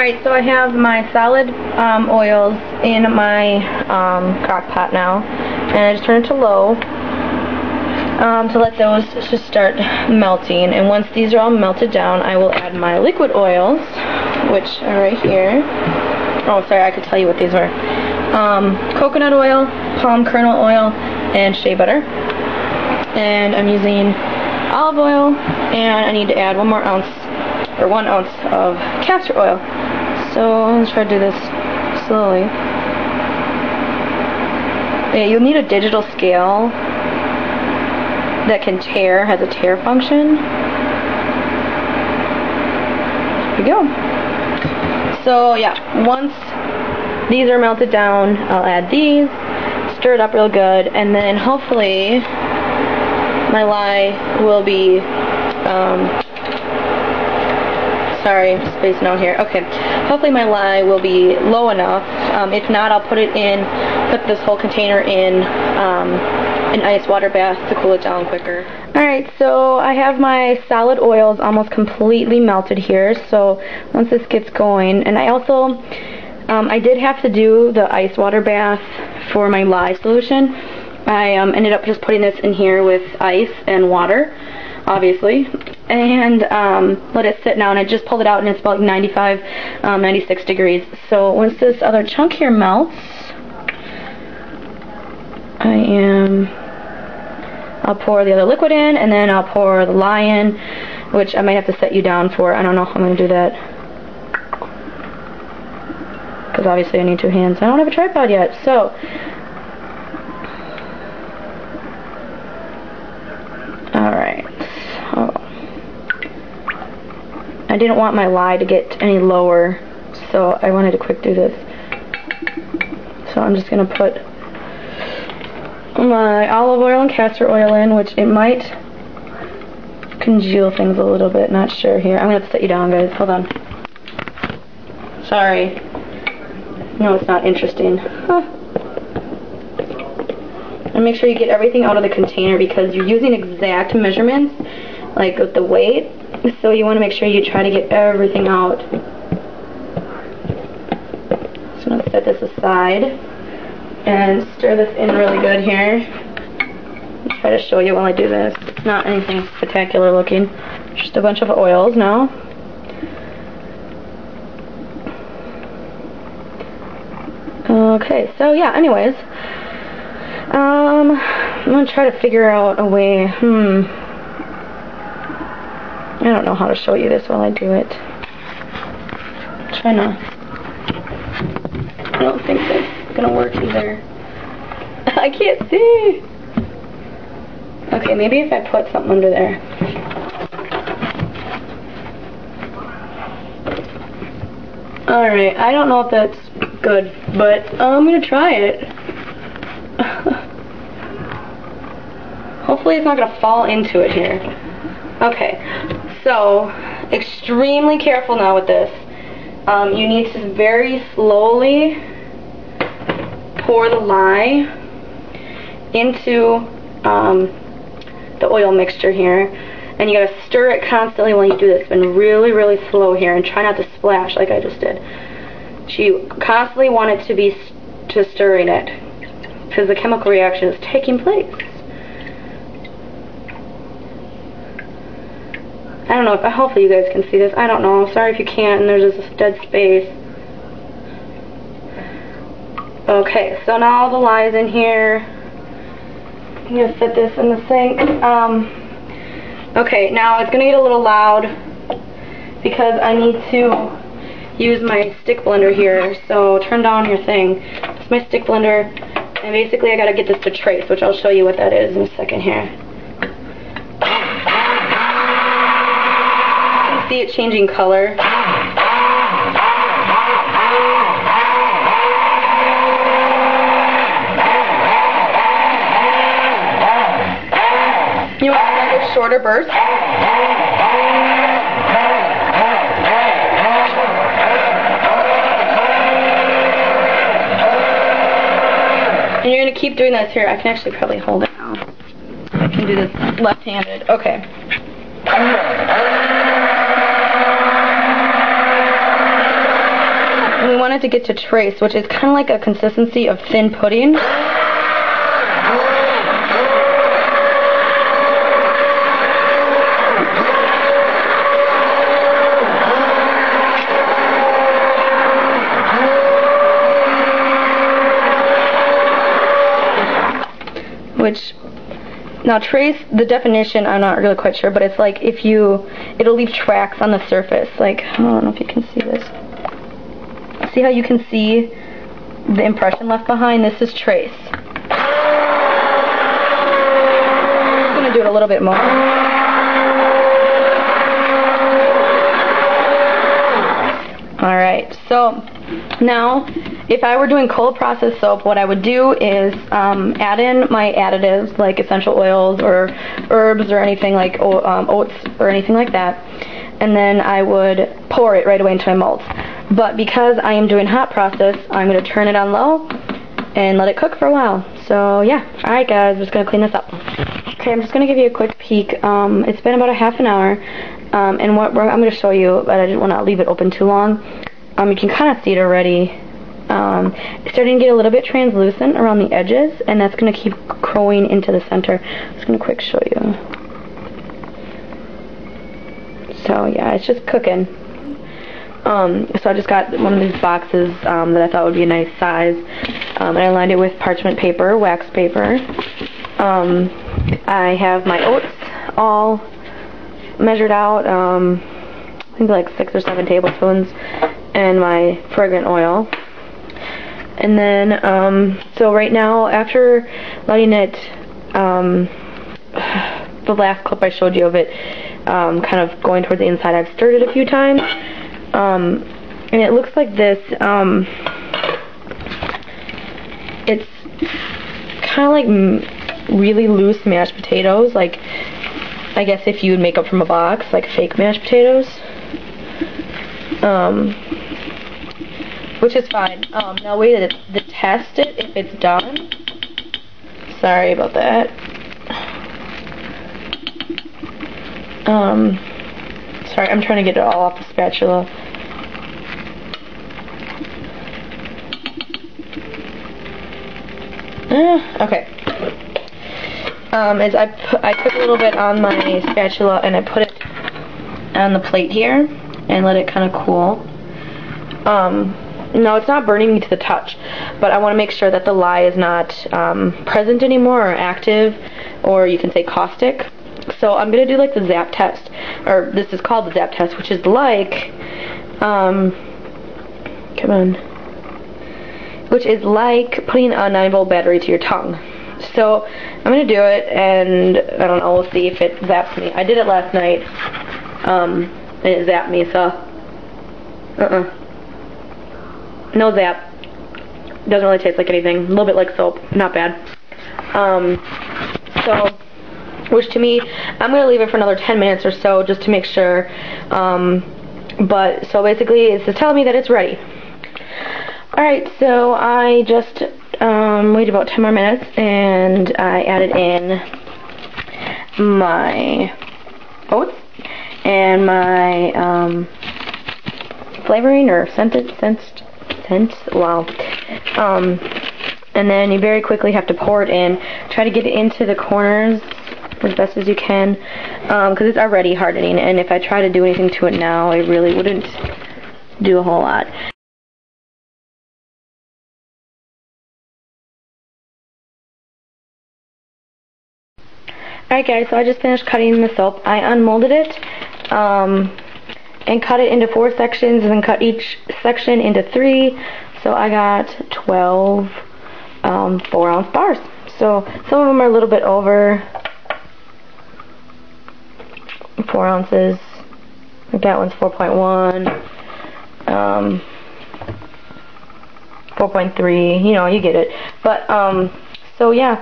Alright, so I have my solid oils in my crock pot now, and I just turn it to low to let those just start melting. And once these are all melted down, I will add my liquid oils, which are right here. Oh, sorry, I could tell you what these were. Coconut oil, palm kernel oil, and shea butter. And I'm using olive oil, and I need to add 1 ounce of castor oil. So let's try to do this slowly. Yeah, you'll need a digital scale that can tare, has a tare function. Here we go. So yeah, once these are melted down, I'll add these, stir it up real good, and then hopefully my lye will be, sorry, spacing out here. Okay, hopefully my lye will be low enough. If not, I'll put this whole container in an ice water bath to cool it down quicker. Alright, so I have my solid oils almost completely melted here. So once this gets going, and I also, I did have to do the ice water bath for my lye solution. I ended up just putting this in here with ice and water, obviously, and let it sit now, and I just pulled it out, and it's about 95, 96 degrees. So once this other chunk here melts, I'll pour the other liquid in, and then I'll pour the lye in, which I might have to set you down for. I don't know how I'm going to do that, because obviously I need 2 hands. I don't have a tripod yet, so alright. Oh. I didn't want my lye to get any lower, so I wanted to quick do this. So I'm just going to put my olive oil and castor oil in, which it might congeal things a little bit, not sure here. I'm going to have to set you down, guys. Hold on. Sorry. No, it's not interesting. Huh. And make sure you get everything out of the container, because you're using exact measurements, like with the weight, so you want to make sure you try to get everything out. So I'm going to set this aside and stir this in really good here. I'll try to show you while I do this. It's not anything spectacular looking. Just a bunch of oils now. Okay, so yeah, anyways. I'm going to try to figure out a way. I don't know how to show you this while I do it. Try not. I don't think that's gonna work either. I can't see. Okay, maybe if I put something under there. Alright, I don't know if that's good, but I'm gonna try it. Hopefully it's not gonna fall into it here. Okay, so extremely careful now with this. You need to very slowly pour the lye into the oil mixture here, and you gotta stir it constantly while you do this, and really, really slow here, and try not to splash like I just did. So you constantly want it to be stirring it, because the chemical reaction is taking place. I don't know if, hopefully you guys can see this. I don't know. Sorry if you can't, and there's just this dead space. Okay, so now all the lye is in here. I'm going to set this in the sink. Okay, now it's going to get a little loud because I need to use my stick blender here. So turn down your thing. It's my stick blender, and basically I got to get this to trace, which I'll show you what that is in a second here. You can see it changing color. You want another shorter burst? And you're going to keep doing this here. I can actually probably hold it now. I can do this left-handed. Okay. want it to get to trace, which is kind of like a consistency of thin pudding. Which, now trace, the definition, I'm not really quite sure, but it's like if you, it'll leave tracks on the surface. Like, I don't know if you can see this. See how you can see the impression left behind? This is trace. I'm going to do it a little bit more. Alright, so now if I were doing cold process soap, what I would do is add in my additives like essential oils or herbs or anything like oats or anything like that, and then I would pour it right away into my molds. But because I am doing hot process, I'm going to turn it on low and let it cook for a while. So yeah, alright guys, I'm just going to clean this up. Okay, I'm just going to give you a quick peek. It's been about a half an hour, and what I'm going to show you, but I didn't want to leave it open too long. You can kind of see it already. It's starting to get a little bit translucent around the edges, and that's going to keep growing into the center. I'm just going to quick show you. So yeah, it's just cooking. So I just got one of these boxes that I thought would be a nice size, and I lined it with parchment paper, wax paper. I have my oats all measured out, I think like 6 or 7 tablespoons, and my fragrant oil. And then, so right now, after letting it, the last clip I showed you of it, kind of going towards the inside, I've stirred it a few times, and it looks like this. It's kind of like really loose mashed potatoes, like, I guess if you would make up from a box, like fake mashed potatoes. Which is fine. Now wait to test it if it's done. Sorry about that. Sorry, I'm trying to get it all off the spatula. Okay. As I took a little bit on my spatula and I put it on the plate here and let it kind of cool. No, it's not burning me to the touch, but I want to make sure that the lye is not present anymore or active, or you can say caustic. So I'm going to do like the zap test, or this is called the zap test, which is like, which is like putting a 9-volt battery to your tongue. So I'm going to do it, and I don't know, we'll see if it zaps me. I did it last night, and it zapped me, so, no zap. Doesn't really taste like anything. A little bit like soap. Not bad. So, which to me, I'm going to leave it for another 10 minutes or so just to make sure. But, so basically, it's just telling me that it's ready. Alright, so I just waited about 10 more minutes, and I added in my oats and my flavoring or scent, wow. And then you very quickly have to pour it in. Try to get it into the corners as best as you can, because it's already hardening, and if I try to do anything to it now, I really wouldn't do a whole lot. Alright guys, so I just finished cutting the soap. I unmolded it, and cut it into 4 sections, and then cut each section into 3, so I got 12 4-ounce bars. So some of them are a little bit over 4 ounces. I think that one's 4.1, 4.3, you know, you get it. But so yeah,